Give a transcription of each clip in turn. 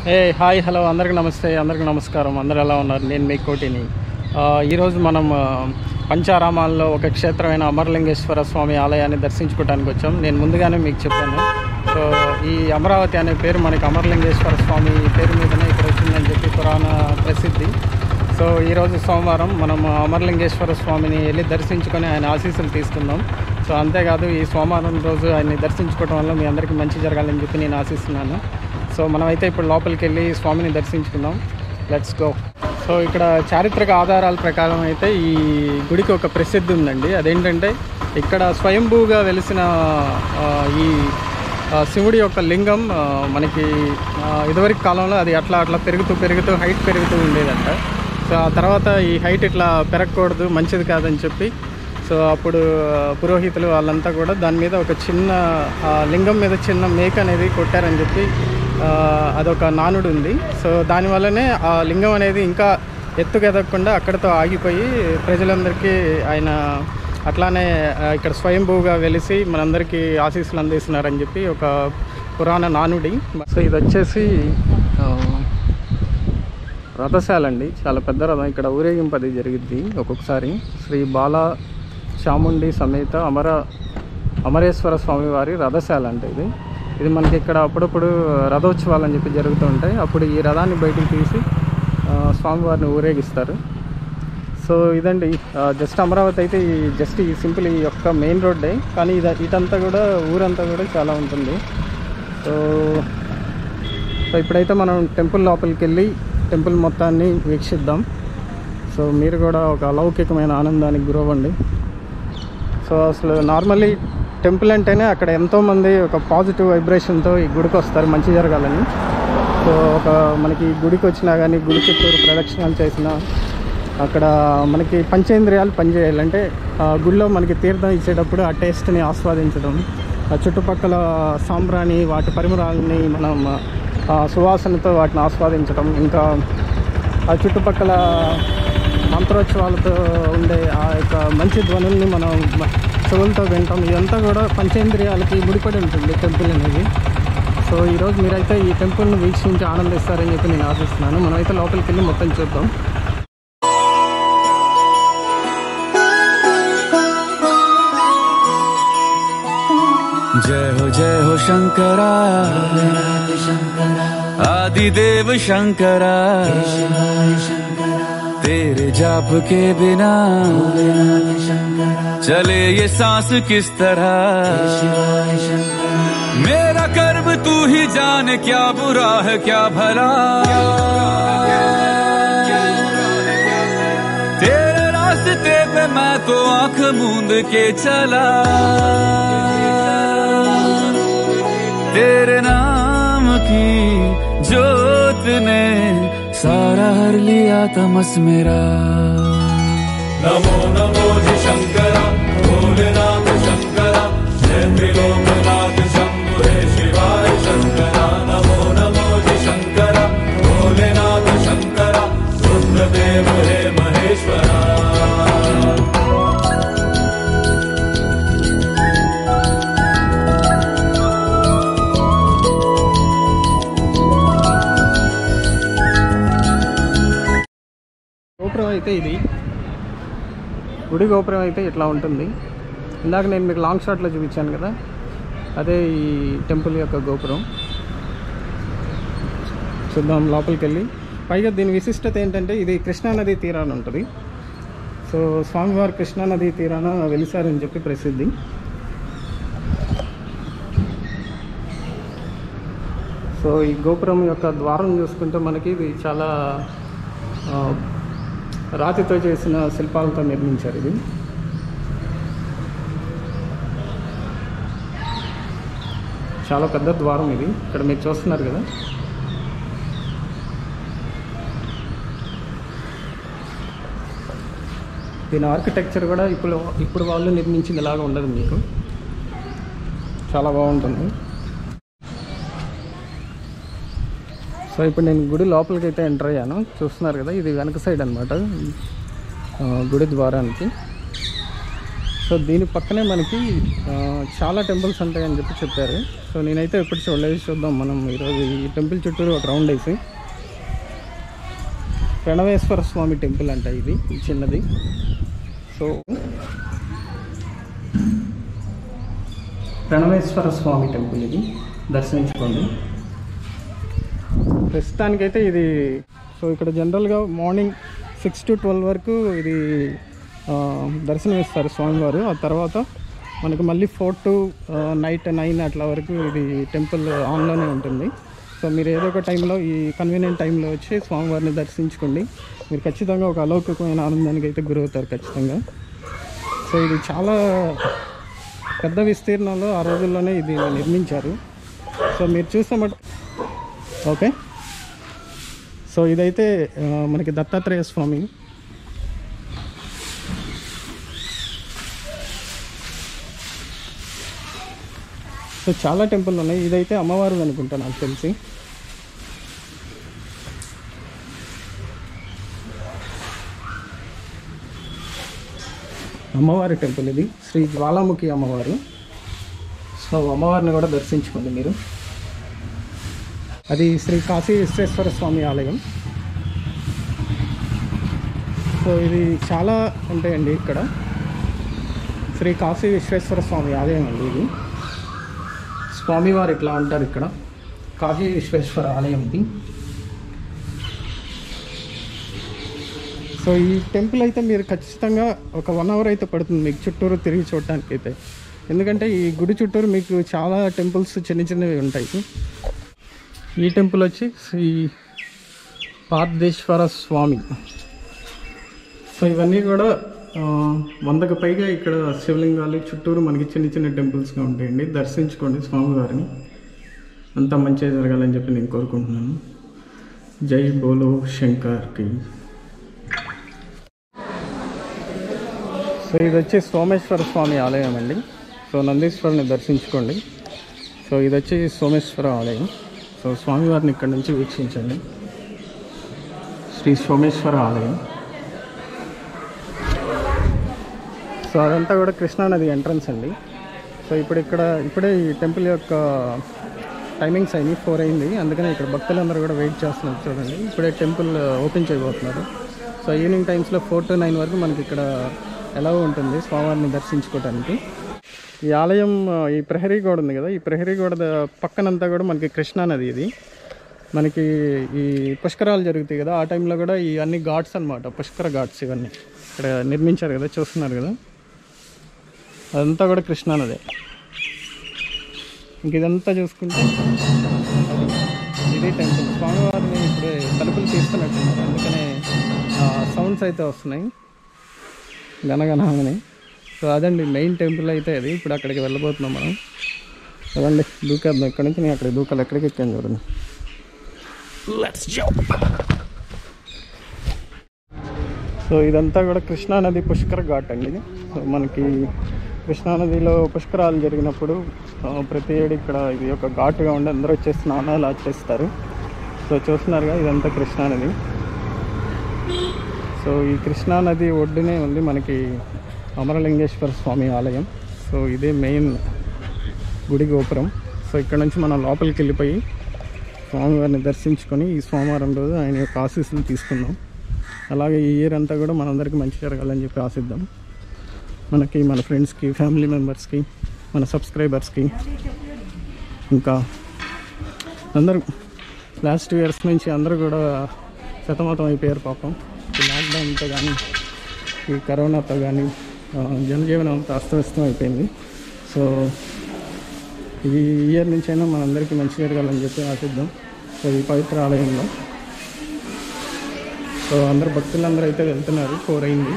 Hi hello అందరికీ నమస్తే, అందరికీ నమస్కారం. అందరూ ఎలా ఉన్నారు? నేను మీ కోటిని. ఈరోజు మనం పంచారామాల్లో ఒక క్షేత్రమైన అమరలింగేశ్వర స్వామి ఆలయాన్ని దర్శించుకోవడానికి వచ్చాం. నేను ముందుగానే మీకు చెప్పాను. సో ఈ అమరావతి అనే పేరు మనకి అమరలింగేశ్వర స్వామి పేరు మీదనే ఇక్కడ వచ్చిందని చెప్పి పురాణ ప్రసిద్ధి. సో ఈరోజు సోమవారం మనం అమరలింగేశ్వర స్వామిని వెళ్ళి దర్శించుకొని ఆయన ఆశీస్సులు తీసుకుందాం. సో అంతేకాదు ఈ సోమవారం రోజు ఆయన్ని దర్శించుకోవడం వల్ల మీ అందరికీ మంచి జరగాలని చెప్పి నేను ఆశిస్తున్నాను. సో మనమైతే ఇప్పుడు లోపలికి వెళ్ళి స్వామిని దర్శించుకుందాం. Let's go. సో ఇక్కడ చారిత్రక ఆధారాల ప్రకారం అయితే ఈ గుడికి ఒక ప్రసిద్ధి ఉందండి. అదేంటంటే ఇక్కడ స్వయంభూగా వెలిసిన ఈ శివుడి యొక్క లింగం మనకి ఇదివరకు కాలంలో అది అట్లా పెరుగుతూ హైట్ పెరుగుతూ ఉండేదంట. సో ఆ తర్వాత ఈ హైట్ ఇట్లా పెరగకూడదు, మంచిది కాదని చెప్పి సో అప్పుడు పురోహితులు వాళ్ళంతా కూడా దాని మీద ఒక చిన్న లింగం మీద చిన్న మేక అనేది కొట్టారని చెప్పి అదొక నానుడు ఉంది. సో దానివల్లనే ఆ లింగం అనేది ఇంకా ఎత్తుకు ఎదగకుండా అక్కడితో ఆగిపోయి ప్రజలందరికీ ఆయన అట్లానే ఇక్కడ స్వయంభూగా వెలిసి మనందరికీ ఆశీస్సులు అందిస్తున్నారని చెప్పి ఒక పురాణ నానుడి. సో ఇది వచ్చేసి రథశాల అండి, చాలా పెద్ద రథం. ఇక్కడ ఊరేగింపు అది జరిగిద్ది ఒక్కొక్కసారి. శ్రీ బాలా చాముండి సమేత అమరేశ్వర స్వామి వారి రథశాల అంటే ఇది మనకి ఇక్కడ అప్పుడప్పుడు రథోత్సవాలు అని చెప్పి జరుగుతూ ఉంటాయి. అప్పుడు ఈ రథాన్ని బయటికి తీసి స్వామివారిని ఊరేగిస్తారు. సో ఇదండి జస్ట్ అమరావతి అయితే ఈ సింపుల్ ఈ యొక్క మెయిన్ రోడ్డే, కానీ ఇదంతా కూడా ఊరంతా కూడా చాలా ఉంటుంది. సో ఇప్పుడైతే మనం టెంపుల్ లోపలికి వెళ్ళి టెంపుల్ మొత్తాన్ని వీక్షిద్దాం. సో మీరు కూడా ఒక అలౌకికమైన ఆనందానికి గురవ్వండి. సో అసలు నార్మల్లీ టెంపుల్ అంటేనే అక్కడ ఎంతోమంది ఒక పాజిటివ్ వైబ్రేషన్తో ఈ గుడికి వస్తారు మంచి జరగాలని. సో మనకి గుడికి వచ్చినా కానీ గుడి చుట్టూరు ప్రదక్షిణాలు చేసినా అక్కడ మనకి పంచేంద్రియాలు పనిచేయాలంటే గుడిలో మనకి తీర్థం ఇచ్చేటప్పుడు ఆ టేస్ట్ని ఆస్వాదించడం, ఆ చుట్టుపక్కల సాంబ్రాణి వాటి పరిమళాలని మనం సువాసనతో వాటిని ఆస్వాదించడం, ఇంకా ఆ చుట్టుపక్కల మంత్రోత్సవాలతో ఉండే ఆ యొక్క మంచి ధ్వనుల్ని మనం చెవులతో వింటాం. ఇదంతా కూడా పంచేంద్రియాలకి ముడిపడి ఉంటుంది టెంపుల్ అనేది. సో ఈరోజు మీరైతే ఈ టెంపుల్ని వీక్షించి ఆనందిస్తారని చెప్పి నేను ఆశిస్తున్నాను. మనమైతే లోపలికి వెళ్ళి మొత్తం చూద్దాం. जय हो शंकरा आदिदेव शंकरा, तेरे जाप के बिना चले ये सांस किस तरह। मेरा कर्म तू ही जाने, क्या बुरा है क्या भला, तेरे रास्ते पे मैं तो आंख मूंद के चला। तेरे नाम की जोत ने सारा हर लिया तमस मेरा। नमो नमो जी शंकरा भोलेनाथ शंकरा, जय त्रिलोकनाथ शंभु हे शिवाय शंकरा। नमो नमो जी शंकरा भोलेनाथ शंकरा, रुद्रदेव हे महेश्वरा। గోపురం అయితే ఇది గుడి గోపురం అయితే ఇట్లా ఉంటుంది. ఇందాక నేను మీకు లాంగ్ షాట్లో చూపించాను కదా, అదే ఈ టెంపుల్ యొక్క గోపురం. చూద్దాం లోపలికి వెళ్ళి. పైగా దీని విశిష్టత ఏంటంటే ఇది కృష్ణానది తీరాన ఉంటుంది. సో స్వామివారు కృష్ణానది తీరాన వెలిసారని చెప్పి ప్రసిద్ధి. సో ఈ గోపురం యొక్క ద్వారం చూసుకుంటే మనకి ఇది చాలా రాతితో చేసిన శిల్పాలతో నిర్మించారు. ఇది చాలా పెద్ద ద్వారం. ఇది ఇక్కడ మీరు చూస్తున్నారు కదా. దీని ఆర్కిటెక్చర్ కూడా ఇప్పుడు వాళ్ళు నిర్మించింది ఇలాగా ఉండదు, మీకు చాలా బాగుంటుంది. సో ఇప్పుడు నేను గుడి లోపలికి అయితే ఎంటర్ అయ్యాను. చూస్తున్నారు కదా, ఇది వెనక సైడ్ అనమాట గుడి ద్వారానికి. సో దీని పక్కనే మనకి చాలా టెంపుల్స్ ఉంటాయని చెప్పారు. సో నేనైతే ఎప్పుడు చూడలేదు, చూద్దాం మనం ఈరోజు ఈ టెంపుల్ చుట్టూరు ఒక రౌండ్ వేసి. ప్రణవేశ్వర స్వామి టెంపుల్ అంట ఇది చిన్నది. సో ప్రణవేశ్వర స్వామి టెంపుల్ ఇది, దర్శించుకోండి. ప్రస్తుతానికైతే ఇది సో ఇక్కడ జనరల్గా మార్నింగ్ 6 to 12 వరకు ఇది దర్శనం ఇస్తారు స్వామివారు. ఆ తర్వాత మనకు మళ్ళీ 4 to నైట్ 9 అట్లా వరకు ఇది టెంపుల్ ఆన్లోనే ఉంటుంది. సో మీరు ఏదో ఒక టైంలో ఈ కన్వీనియంట్ టైంలో వచ్చి స్వామివారిని దర్శించుకోండి. మీరు ఖచ్చితంగా ఒక అలౌకికమైన ఆనందానికి అయితే గురవుతారు ఖచ్చితంగా. సో ఇది చాలా పెద్ద విస్తీర్ణంలో ఆ రోజుల్లోనే ఇది నిర్మించారు. సో మీరు చూసామట. ఓకే, సో ఇదైతే మనకి దత్తాత్రేయ స్వామి. సో చాలా టెంపుల్ ఉన్నాయి. ఇదైతే అమ్మవారు అనుకుంటా నాకు తెలిసి. అమ్మవారి టెంపుల్ ఇది, శ్రీ జ్వాలాముఖి అమ్మవారు. సో అమ్మవారిని కూడా దర్శించుకోండి మీరు. అది శ్రీ కాశీ విశ్వేశ్వర స్వామి ఆలయం. సో ఇది చాలా ఉంటాయండి ఇక్కడ. శ్రీ కాశీ విశ్వేశ్వర స్వామి ఆలయం అండి ఇది. స్వామివారు ఇట్లా ఉంటారు ఇక్కడ. కాశీ విశ్వేశ్వర ఆలయం ఇది. సో ఈ టెంపుల్ అయితే మీరు ఖచ్చితంగా ఒక 1 hour అయితే పడుతుంది మీకు చుట్టూరు తిరిగి చూడటానికి అయితే. ఎందుకంటే ఈ గుడి చుట్టూరు మీకు చాలా టెంపుల్స్ చిన్నవి ఉంటాయి. ఈ టెంపుల్ వచ్చి శ్రీ పార్థేశ్వర స్వామి. సో ఇవన్నీ కూడా 100కు పైగా ఇక్కడ శివలింగాలు చుట్టూరు మనకి చిన్న టెంపుల్స్గా ఉంటాయండి. దర్శించుకోండి స్వామివారిని. అంతా మంచిగా జరగాలని చెప్పి నేను కోరుకుంటున్నాను. జై బోలో శంకర్కి. సో ఇది వచ్చి సోమేశ్వర స్వామి ఆలయం అండి. సో నందీశ్వరుని దర్శించుకోండి. సో ఇది వచ్చి సోమేశ్వర ఆలయం. సో స్వామివారిని ఇక్కడ నుంచి వీక్షించండి. శ్రీ సోమేశ్వర ఆలయం. సో అదంతా కూడా కృష్ణానది ఎంట్రన్స్ అండి. సో ఇప్పుడే ఈ టెంపుల్ యొక్క టైమింగ్స్ అయినాయి, 4 అయింది. అందుకని ఇక్కడ భక్తులందరూ కూడా వెయిట్ చేస్తున్నారు. చూడండి, ఇప్పుడే టెంపుల్ ఓపెన్ చేయబోతున్నారు. సో ఈవినింగ్ టైమ్స్లో 4 to 9 వరకు మనకి ఇక్కడ ఎలా ఉంటుంది స్వామివారిని దర్శించుకోవడానికి. ఈ ఆలయం ఈ ప్రహరీ గోడ ఉంది కదా, ఈ ప్రహరీ గోడ పక్కనంతా కూడా మనకి కృష్ణానది. ఇది మనకి ఈ పుష్కరాలు జరుగుతాయి కదా, ఆ టైంలో కూడా ఈ అన్ని ఘాట్స్ అనమాట, పుష్కర ఘాట్స్ ఇవన్నీ ఇక్కడ నిర్మించారు కదా, చూస్తున్నారు కదా, అదంతా కూడా కృష్ణానదే. ఇంక ఇదంతా చూసుకుంటే ఇది టెంపుల్. స్వామివారిని ఇప్పుడే తలుపులు తీస్తున్నట్టున్నారు, అందుకనే సౌండ్స్ అయితే వస్తున్నాయి గనగనమని. సో అదండి మెయిన్ టెంపుల్ అయితే అది. ఇప్పుడు అక్కడికి వెళ్ళబోతున్నాం మనం. అదండి దూకేద్దాం ఇక్కడ నుంచి. నేను అక్కడికి దూకాలి. ఎక్కడికి ఎక్కాను చూడండి. Let's jump. సో ఇదంతా కూడా కృష్ణానది పుష్కర ఘాట్ అండి ఇది. సో మనకి కృష్ణానదిలో పుష్కరాలు జరిగినప్పుడు ప్రతి ఏడు ఇక్కడ ఇది ఒక ఘాటుగా ఉండి అందరూ వచ్చే స్నానాలు ఆచరిస్తారు. సో చూస్తున్నారుగా, ఇదంతా కృష్ణానది. సో ఈ కృష్ణానది ఒడ్డునే ఉంది మనకి అమరలింగేశ్వర స్వామి ఆలయం. సో ఇదే మెయిన్ గుడి గోపురం. సో ఇక్కడ నుంచి మనం లోపలికి వెళ్ళిపోయి స్వామివారిని దర్శించుకొని ఈ సోమవారం రోజు ఆయన యొక్క ఆశీస్సులు తీసుకుందాం. అలాగే ఈ ఇయర్ అంతా కూడా మనందరికీ మంచి జరగాలని చెప్పి ఆశిద్దాం. మనకి, మన ఫ్రెండ్స్కి, ఫ్యామిలీ మెంబర్స్కి, మన సబ్స్క్రైబర్స్కి, ఇంకా అందరూ లాస్ట్ 2 years నుంచి అందరూ కూడా సతమతం అయిపోయారు పాపం. ఈ లాక్డౌన్తో కానీ, ఈ కరోనాతో కానీ జనజీవనం అంతా అస్తవ్యస్తం అయిపోయింది. సో ఈ ఇయర్ నుంచైనా మనందరికీ మంచి జరగాలని చెప్పి ఆశిద్దాం. సో ఈ పవిత్ర ఆలయంలో సో అందరు భక్తులందరూ అయితే వెళ్తున్నారు. 4 అయింది.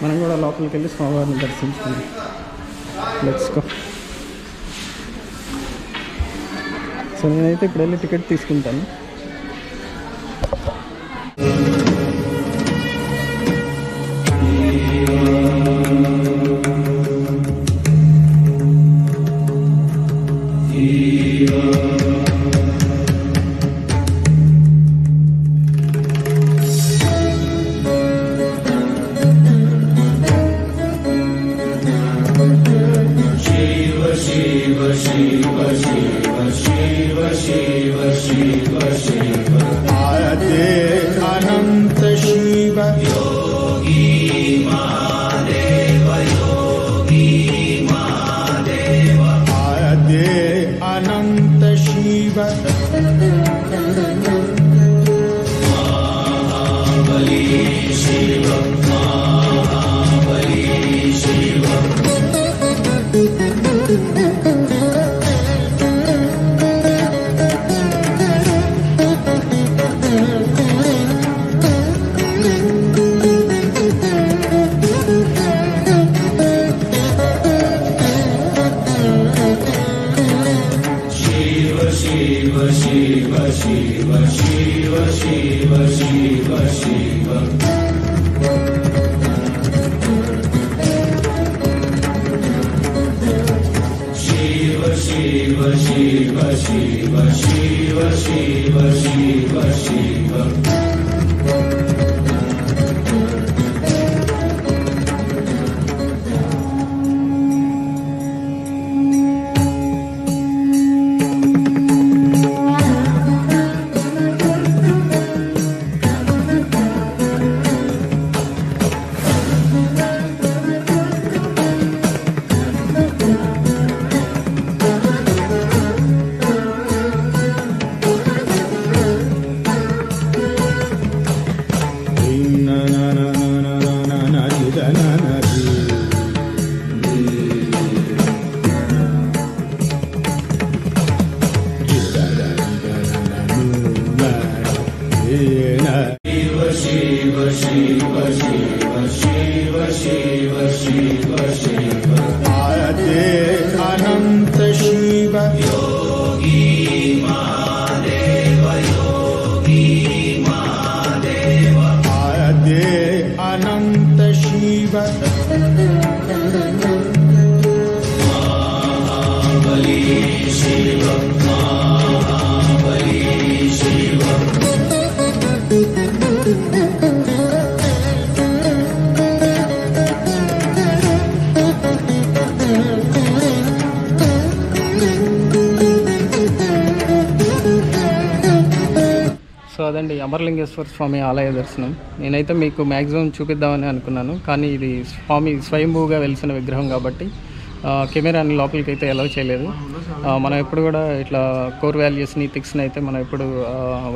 మనం కూడా లోపలికి వెళ్ళి స్వామివారిని దర్శించుకుందాం. Let's go. సో నేనైతే ఇప్పుడు వెళ్ళి టికెట్ తీసుకుంటాను. शिव शिव शिव शिव शिव शिव शिव शिव शिव शिव शिव शिव शिव शिव शिव शिव शिव शिव आदे अनंत शिव योगी महादेव योगी महादेव आदे अनंत शिव महाबली शिव महाबली शिव సో అదండి అమరలింగేశ్వర స్వామి ఆలయ దర్శనం. నేనైతే మీకు మ్యాక్సిమం చూపిద్దామని అనుకున్నాను, కానీ ఇది స్వామి స్వయంభూగా వెలిసిన విగ్రహం కాబట్టి కెమెరాని లోపలికి అయితే అలౌ చేయలేదు. మనం ఎప్పుడు కూడా ఇట్లా కోర్ వాల్యూస్ని థిక్స్ని అయితే మనం ఎప్పుడు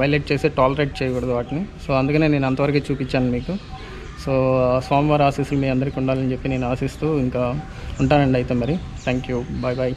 వైలేట్ చేసి టాలరేట్ చేయకూడదు వాటిని. సో అందుకనే నేను అంతవరకే చూపించాను మీకు. సో స్వామివారి ఆశీస్సులు మీ అందరికీ ఉండాలని చెప్పి నేను ఆశిస్తూ ఇంకా ఉంటానండి. అయితే మరి థ్యాంక్ యూ, బాయ్ బాయ్.